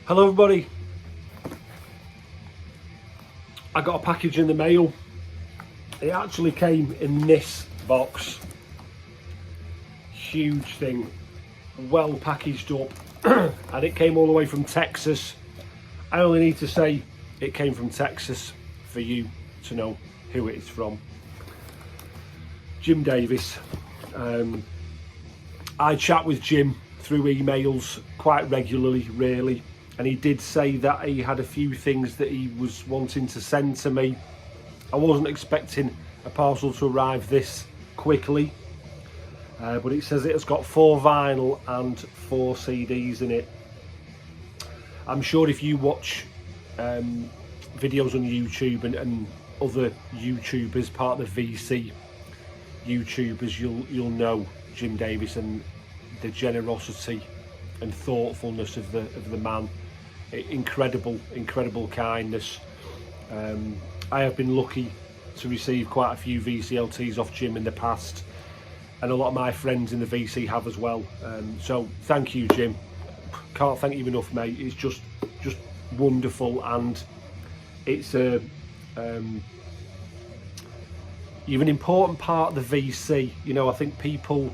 Hello everybody. I got a package in the mail. It actually came in this box. Huge thing, well packaged up, and it came all the way from Texas. I only need to say it came from Texas for you to know who it is from. Jim Davis. I chat with Jim through emails quite regularly, really, and he did say that he had a few things that he was wanting to send to me. I wasn't expecting a parcel to arrive this quickly, but it says it has got 4 vinyl and 4 CDs in it. I'm sure if you watch videos on YouTube and other YouTubers, part of the VC YouTubers, you'll know Jim Davis and the generosity and thoughtfulness of the man. Incredible kindness. I have been lucky to receive quite a few VCLTs off Jim in the past, and a lot of my friends in the VC have as well. So thank you, Jim. Can't thank you enough, mate. It's just wonderful, and it's you're an important part of the VC. You know, I think people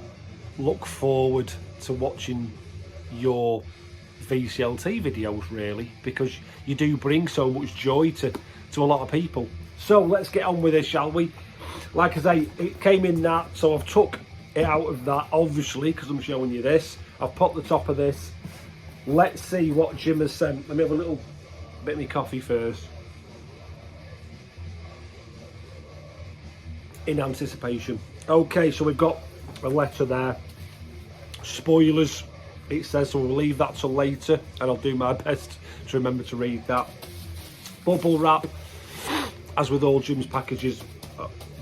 look forward to watching your VCLT videos, really, because you do bring so much joy to a lot of people. So let's get on with this, shall we? Like I say, it came in that, so I've took it out of that, obviously, because I'm showing you this. I've popped the top of this. Let's see what Jim has sent. Let me have a little bit of my coffee first, in anticipation. Okay, so we've got a letter there. Spoilers, it says, so we'll leave that till later, and I'll do my best to remember to read that. Bubble wrap, as with all Jim's packages,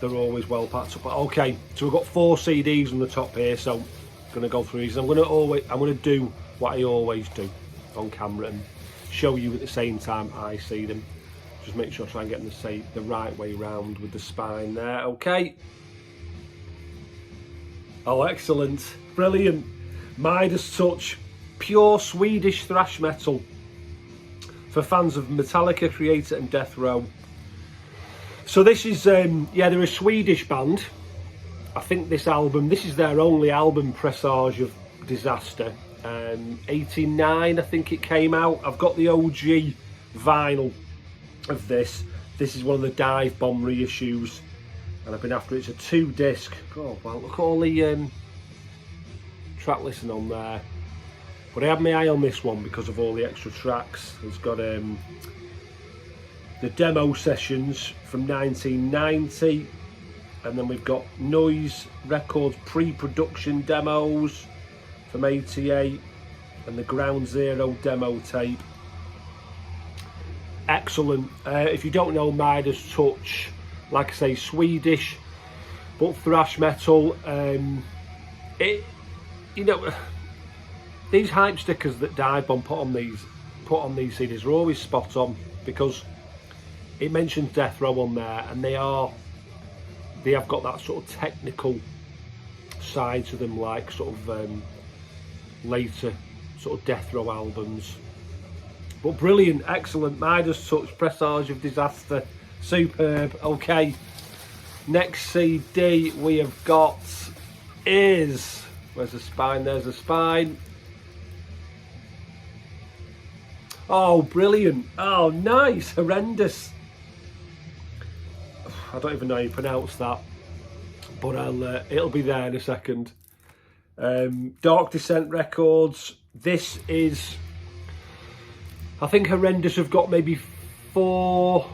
they're always well packed up. Okay, so we've got 4 CDs on the top here, so I'm going to go through these. I'm going to do what I always do on camera and show you at the same time I see them. Just make sure I try and get them the right way round with the spine there. Okay. Oh, excellent, brilliant. Midas Touch, pure Swedish thrash metal for fans of Metallica, Creator and Death Row. So this is, yeah, they're a Swedish band. I think this is their only album, Presage of Disaster. 89, I think it came out. I've got the OG vinyl of this. This is one of the Dive Bomb reissues, and I've been after it. It's a 2-disc. Oh, well, look at all the track listing on there. But I had my eye on this one because of all the extra tracks. It's got the demo sessions from 1990, and then we've got Noise Records pre-production demos from 88, and the Ground Zero demo tape. Excellent. If you don't know Midas Touch, like I say, Swedish but thrash metal. You know, these hype stickers that Dive Bomb put on these CDs are always spot on, because it mentions Death Row on there, and they have got that sort of technical side to them, like sort of later sort of Death Row albums. But brilliant, excellent. Midas Touch, Presage of Disaster, superb. Okay, next CD we have got is, where's the spine? There's the spine. Oh, brilliant. Oh, nice. Horrendous. I don't even know how you pronounce that, but it'll be there in a second. Dark Descent Records. This is, I think Horrendous have got maybe 4,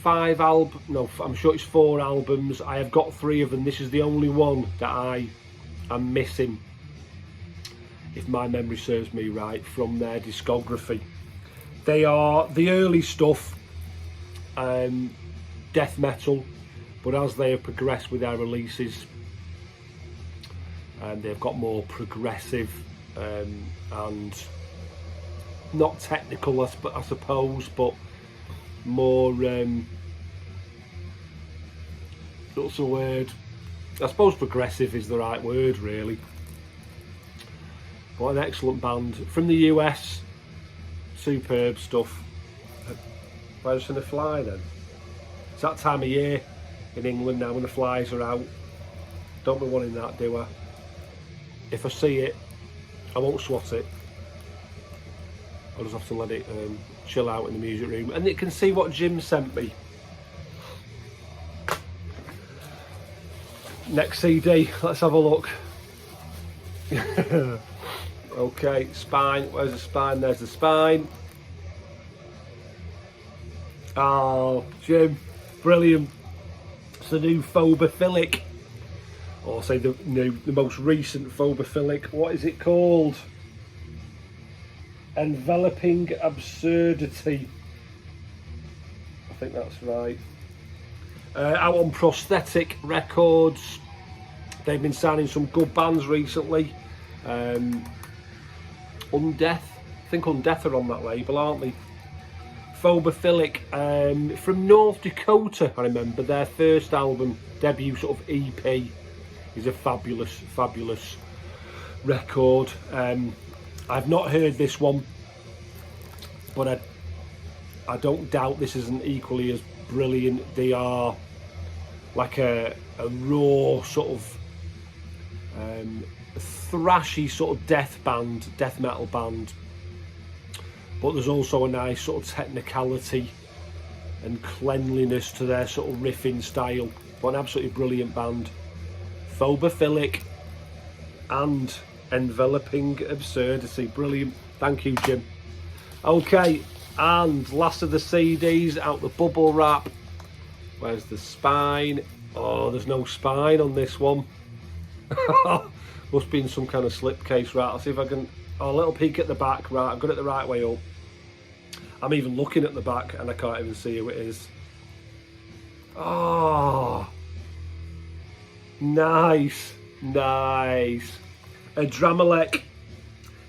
5 albums. No, I'm sure it's 4 albums. I have got 3 of them. This is the only one that I am missing, if my memory serves me right, from their discography. They are the early stuff, death metal, but as they have progressed with their releases, they've got more progressive and not technical, I suppose, but more, what's the word? I suppose progressive is the right word, really. What an excellent band from the US. superb stuff. Where's the fly then? It's that time of year in England now when the flies are out. Don't be wanting that, do I? If I see it, I won't swat it. I'll just have to let it chill out in the music room. And it can see what Jim sent me. Next CD, let's have a look. Okay, spine, where's the spine? There's the spine. Oh, Jim, brilliant. It's the new phobophilic, or say the most recent phobophilic. What is it called? Enveloping Absurdity. I think that's right. Out on Prosthetic Records. They've been signing some good bands recently. Undeath. I think Undeath are on that label, aren't they? Phobophilic, from North Dakota, I remember. Their first album, debut sort of EP, is a fabulous record. I've not heard this one, but I don't doubt this isn't equally as brilliant. They are like a raw sort of thrashy sort of death metal band, but there's also a nice sort of technicality and cleanliness to their sort of riffing style. But an absolutely brilliant band. Phobophilic and Enveloping Absurdity. Brilliant. Thank you, Jim. Okay, and last of the CDs out the bubble wrap. Where's the spine? Oh, there's no spine on this one. Must be in some kind of slipcase. Right, I'll see if I can. Oh, a little peek at the back. Right, I've got it the right way up. I'm even looking at the back and I can't even see who it is. Oh, nice. A Dramalek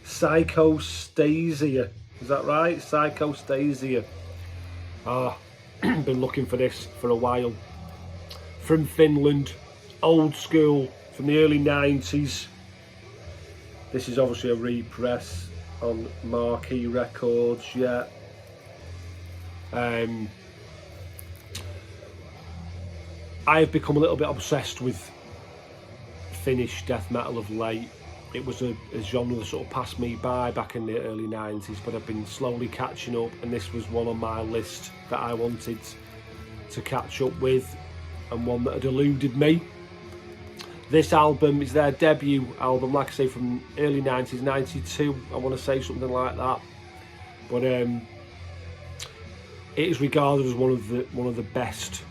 Psychostasia. Is that right? Psychostasia. Ah, been looking for this for a while. From Finland, old school, from the early 90s. This is obviously a repress on Marc G Records, yeah. I've become a little bit obsessed with Finnish death metal of late. It was a genre that sort of passed me by back in the early 90s, but I've been slowly catching up, and this was one on my list that I wanted to catch up with, and one that had eluded me. This album is their debut album, like I say, from early 90s, 92, I want to say, something like that. But it is regarded as one of the best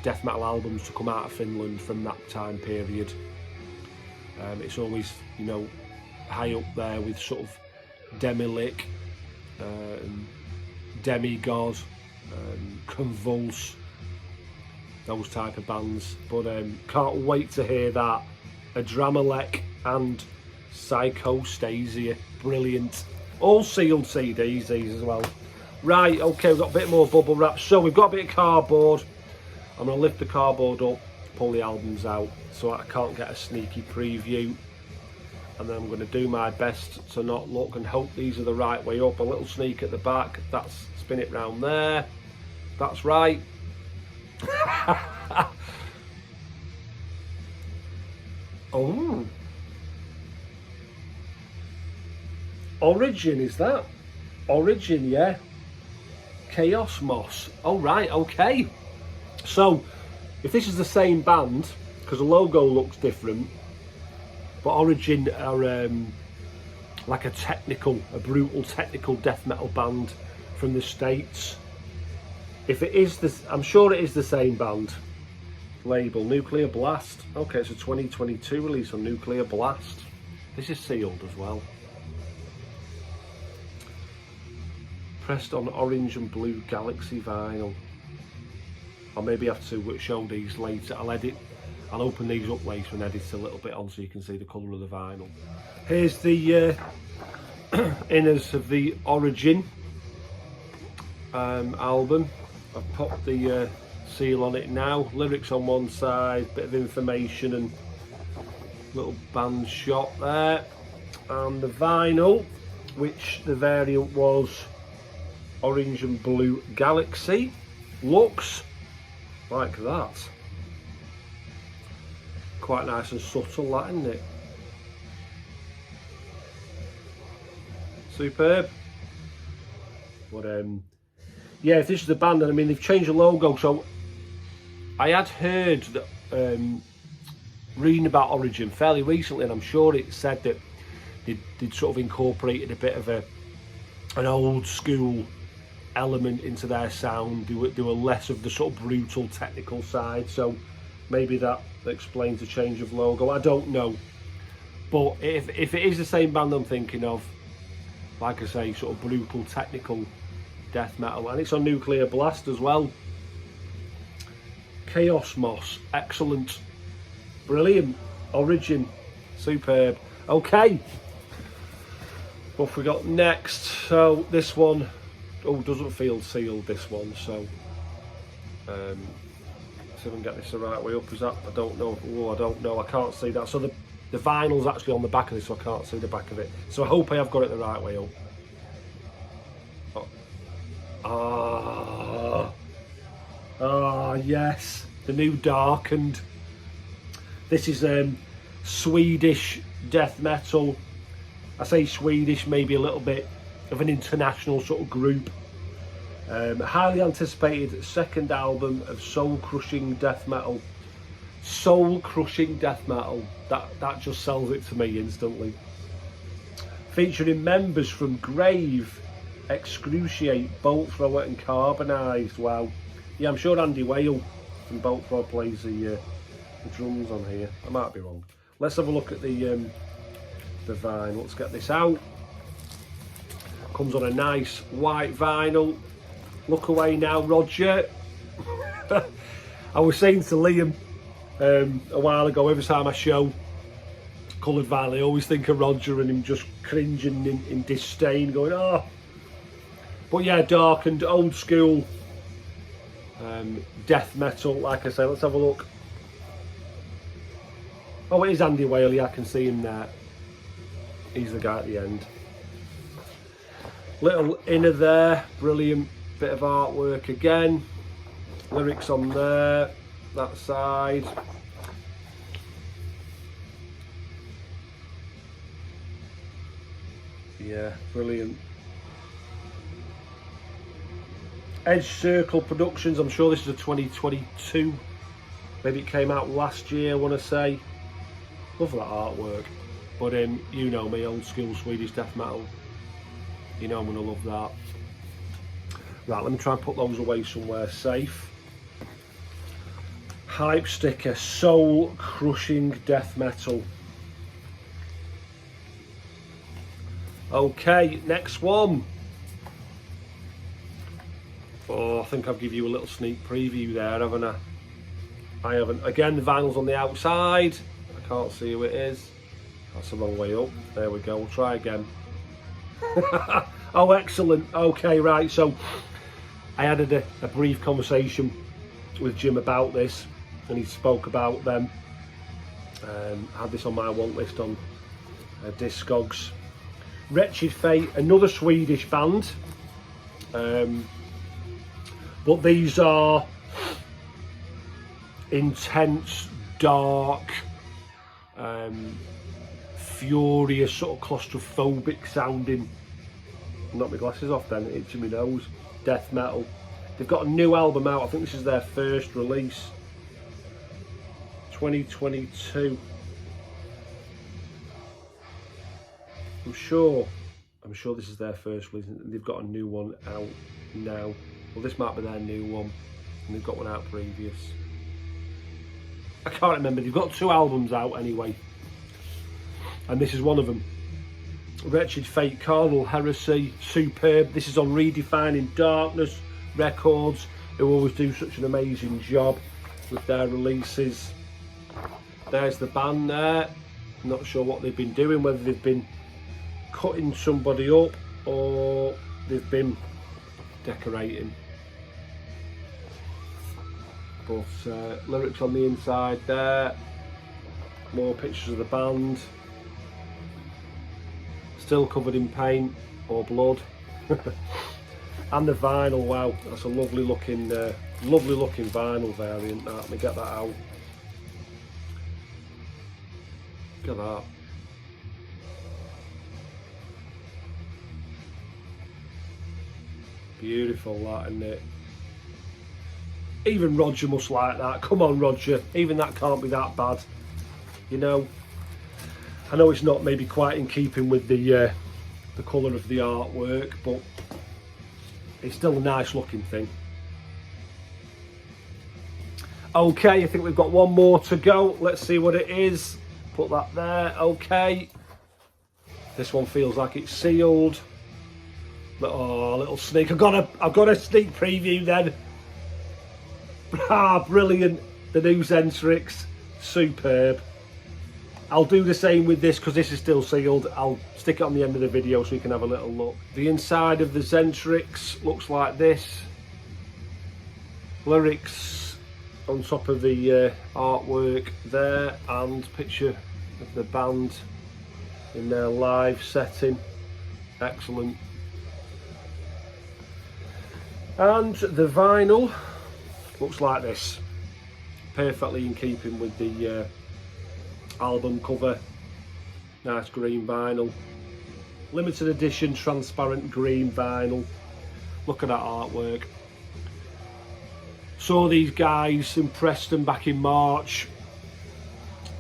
death metal albums to come out of Finland from that time period. It's always, you know, high up there with sort of Demilik, Demigod, Convulse, those type of bands. But can't wait to hear that. A Dramalek and Psychostasia, brilliant. All sealed CDs these as well. Right, okay, we've got a bit more bubble wrap. So we've got a bit of cardboard. I'm going to lift the cardboard up, pull the albums out so I can't get a sneaky preview. And then I'm going to do my best to not look and hope these are the right way up. A little sneak at the back. That's, spin it round there. That's right. Oh. Origin, is that? Origin, yeah. Chaos Moss. Oh, right, okay. So, if this is the same band, because the logo looks different, but Origin are like a brutal technical death metal band from the States. If it is this, I'm sure it is the same band. Label, Nuclear Blast. Okay, it's a 2022 release on Nuclear Blast. This is sealed as well. Pressed on orange and blue Galaxy vinyl. I'll maybe have to show these later. I'll open these up later and edit a little bit on so you can see the colour of the vinyl. Here's the inners of the Origin album. I've popped the seal on it now. Lyrics on one side, bit of information and little band shot there. And the vinyl which the variant was orange and blue galaxy. Looks like that. Quite nice and subtle, that, isn't it? Superb. But yeah, if this is the band, then I mean they've changed the logo. So I had heard that reading about Origin fairly recently, and I'm sure it said that they'd sort of incorporated a bit of an old school element into their sound. They were less of the sort of brutal technical side, so maybe that explains the change of logo. I don't know, but if it is the same band I'm thinking of, like I say, sort of brutal technical death metal, and it's on Nuclear Blast as well. Chaos Moss, excellent, brilliant. Origin, superb. Okay, what we got next? So this one, doesn't feel sealed, this one, so see if I can get this the right way up. Is that, I don't know. I don't know, I can't see that. So the vinyl's actually on the back of this, so I can't see the back of it, so I hope I have got it the right way up. Yes, the new Darkened. This is Swedish death metal. I say Swedish, maybe a little bit of an international sort of group. Highly anticipated second album of soul crushing death metal. Soul crushing death metal, that just sells it to me instantly. Featuring members from Grave, Excruciate, Bolt Thrower and Carbonized. Wow. Yeah, I'm sure Andy Whale from Bolt Thrower plays the drums on here. I might be wrong. Let's have a look at the vinyl. Let's get this out. Comes on a nice white vinyl. Look away now, Roger. I was saying to Liam a while ago, every time I show coloured vinyl, I always think of Roger and him just cringing in disdain, going, oh. But yeah, Darkened, old school death metal, like I say. Let's have a look. Oh, it is Andy Whaley, I can see him there. He's the guy at the end. Little inner there, brilliant bit of artwork again. Lyrics on there, that side. Yeah, brilliant. Edge Circle Productions, I'm sure this is a 2022. Maybe it came out last year, I want to say. Love that artwork. But you know me, old school Swedish death metal. You know I'm going to love that. Right, let me try and put those away somewhere safe. Hype sticker, soul crushing death metal. Okay, next one. Oh, I think I'll give you a little sneak preview there, haven't I? I haven't. Again, the vinyl's on the outside. I can't see who it is. That's the wrong way up. There we go, we'll try again. Oh, excellent. Okay, right, so I had a brief conversation with Jim about this, and he spoke about them. I had this on my want list on Discogs. Wretched Fate, another Swedish band. But these are intense, dark, furious, sort of claustrophobic sounding. Knock my glasses off then, itching my nose. Death metal. They've got a new album out, I think this is their first release. 2022. I'm sure this is their first release, and they've got a new one out now. Well, this might be their new one, and they've got one out previous. I can't remember, they've got 2 albums out anyway, and this is one of them. Wretched Fate, Carnal Heresy, superb. This is on Redefining Darkness Records, who always do such an amazing job with their releases. There's the band there. I'm not sure what they've been doing, whether they've been cutting somebody up or they've been decorating. But lyrics on the inside there. More pictures of the band. still covered in paint or blood. And the vinyl, wow, that's a lovely looking vinyl variant. Let me get that out. Look at that. Beautiful, that, isn't it? Even Roger must like that. Come on, Roger. Even that can't be that bad. You know, I know it's not maybe quite in keeping with the colour of the artwork, but it's still a nice looking thing. Okay, I think we've got one more to go. Let's see what it is. Put that there. Okay. This one feels like it's sealed. Oh, little sneak. I've got a sneak preview then. Ah, brilliant. The new Zentrix. Superb. I'll do the same with this because this is still sealed. I'll stick it on the end of the video so you can have a little look. The inside of the Zentrix looks like this. Lyrics on top of the artwork there, and picture of the band in their live setting. Excellent. And the vinyl looks like this. Perfectly in keeping with the album cover. Nice green vinyl, limited edition transparent green vinyl. Look at that artwork. Saw these guys in Preston back in March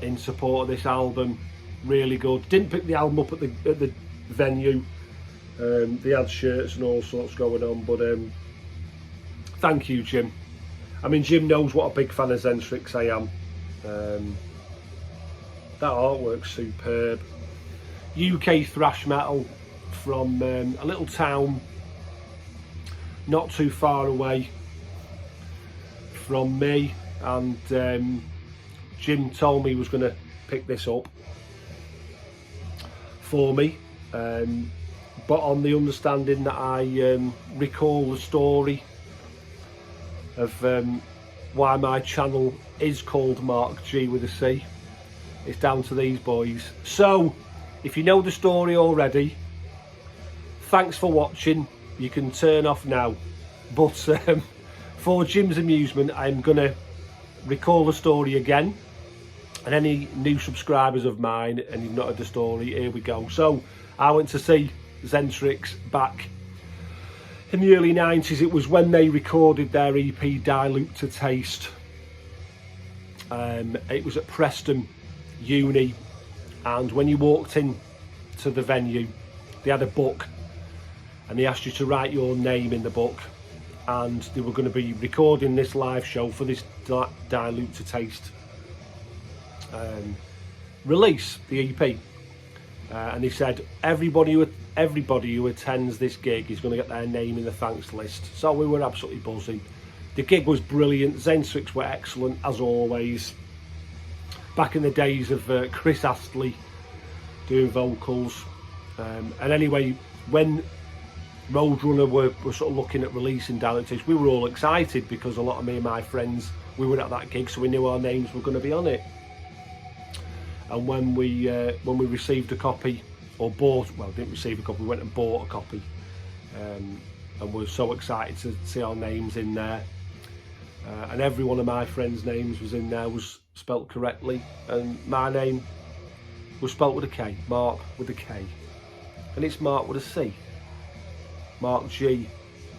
in support of this album. Really good. Didn't pick the album up at the venue. They had shirts and all sorts going on, but thank you, Jim. I mean, Jim knows what a big fan of Zentrix I am. That artwork's superb. UK thrash metal from a little town not too far away from me, and Jim told me he was going to pick this up for me, but on the understanding that I recall the story of why my channel is called Marc G with a C. It's down to these boys. So if you know the story already, thanks for watching. You can turn off now, but for Jim's amusement, I'm gonna recall the story again, and any new subscribers of mine and you've not heard the story, here we go. So I went to see Zentrix back in the early 90s. It was when they recorded their EP Dilute to Taste. It was at Preston Uni, and when you walked in to the venue, they had a book and they asked you to write your name in the book, and they were going to be recording this live show for this Dilute to Taste release, the EP, and they said everybody who attends this gig is going to get their name in the thanks list. So we were absolutely buzzing. The gig was brilliant. Zentrix were excellent as always. Back in the days of Chris Astley doing vocals, and anyway, when Roadrunner were sort of looking at releasing Dilute to Taste, we were all excited because a lot of me and my friends, we were at that gig, so we knew our names were going to be on it. And when we received a copy, or didn't receive a copy, we went and bought a copy, and were so excited to see our names in there. And every one of my friends' names was in there, was spelt correctly, and my name was spelt with a K, Marc with a K, and it's Marc with a C, Marc G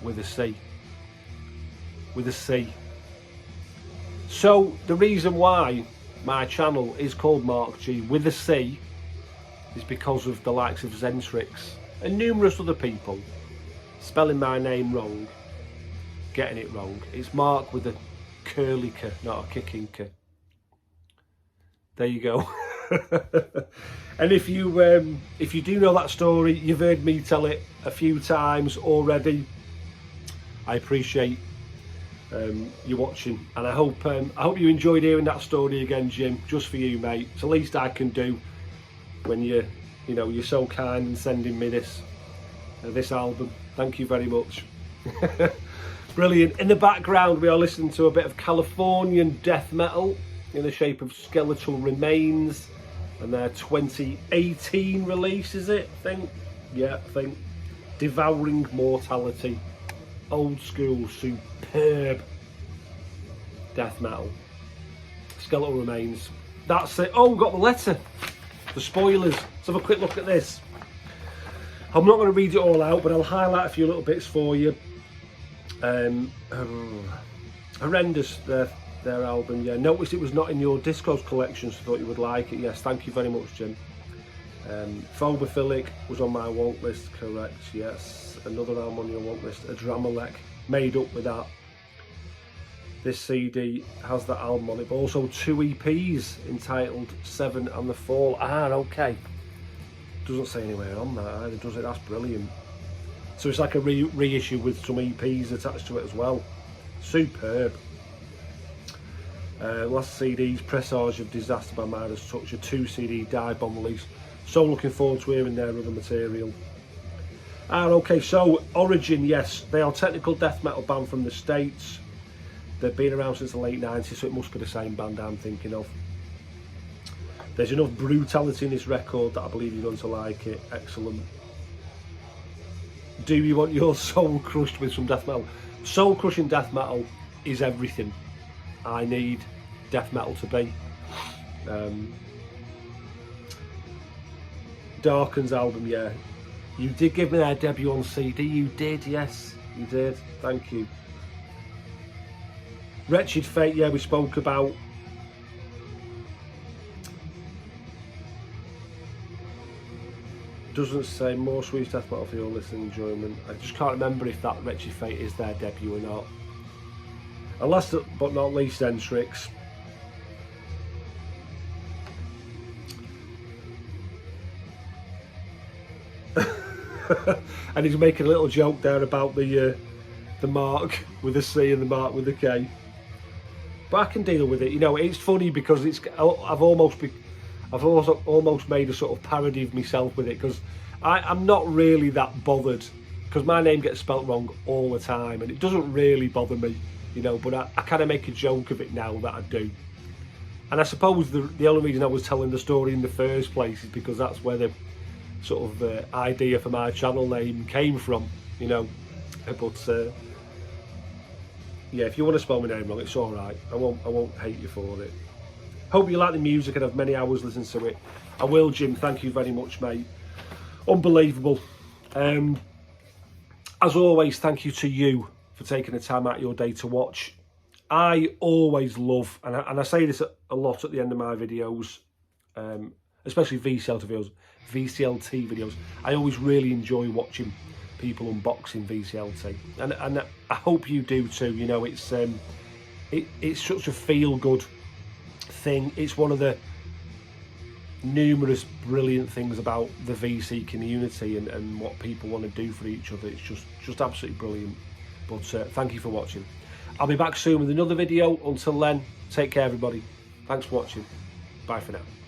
with a C, with a C. So the reason why my channel is called Marc G with a C is because of the likes of Zentrix and numerous other people spelling my name wrong, getting it wrong. It's Marc with a curly K, not a kicking K. There you go. And if you do know that story, you've heard me tell it a few times already. I appreciate you watching, and I hope you enjoyed hearing that story again, Jim. Just for you, mate. It's the least I can do when you're so kind in sending me this album. Thank you very much. Brilliant. In the background, we are listening to a bit of Californian death metal in the shape of Skeletal Remains. and their 2018 release, is it? I think. Yeah, I think. Devouring Mortality. Old school, superb death metal. Skeletal Remains. That's it. Oh, we've got the letter. The spoilers. Let's have a quick look at this. I'm not going to read it all out, but I'll highlight a few little bits for you. Horrendous, their album. Yeah, noticed it was not in your Discos collection, so thought you would like it. Yes, thank you very much, Jim. Phobophilic was on my want list, correct? Yes, another album on your want list. Adramelech, made up with that. This CD has that album on it, but also 2 EPs entitled Seven and the Fall. Ah, okay. Doesn't say anywhere on that either, does it? That's brilliant. So it's like a reissue with some EPs attached to it as well. Superb. Last CD's Presage of Disaster by Midas Touch, a 2 CD dive bomb release. So looking forward to hearing their other material. Ah, okay, so Origin, yes, they are a technical death metal band from the States. They've been around since the late 90s, so it must be the same band I'm thinking of. There's enough brutality in this record that I believe you're going to like it. Excellent. Do you want your soul crushed with some death metal? Soul crushing death metal is everything I need death metal to be. Darken's album, yeah. You did give me their debut on CD, you did, yes, you did. Thank you. Wretched Fate, yeah, we spoke about. Doesn't say more Swedish death metal for your listening enjoyment. I just can't remember if that Wretched Fate is their debut or not. And last but not least, Entrix. And he's making a little joke there about the Marc with a C and the Marc with a K. But I can deal with it. You know, it's funny because I've almost made a sort of parody of myself with it, because I'm not really that bothered, because my name gets spelt wrong all the time and it doesn't really bother me, you know, but I kind of make a joke of it now that I do. And I suppose the only reason I was telling the story in the first place is because that's where the sort of idea for my channel name came from, you know. But yeah, if you want to spell my name wrong, it's all right. I won't hate you for it. Hope you like the music and have many hours listening to it. I will, Jim. Thank you very much, mate. Unbelievable. As always, thank you to you for taking the time out of your day to watch. I always love, and I say this a lot at the end of my videos, especially VCLT videos. I always really enjoy watching people unboxing VCLT, and I hope you do too. You know, it's such a feel-good thing. It's one of the numerous brilliant things about the VC community and what people want to do for each other. It's just absolutely brilliant. But thank you for watching. I'll be back soon with another video. Until then, take care everybody. Thanks for watching. Bye for now.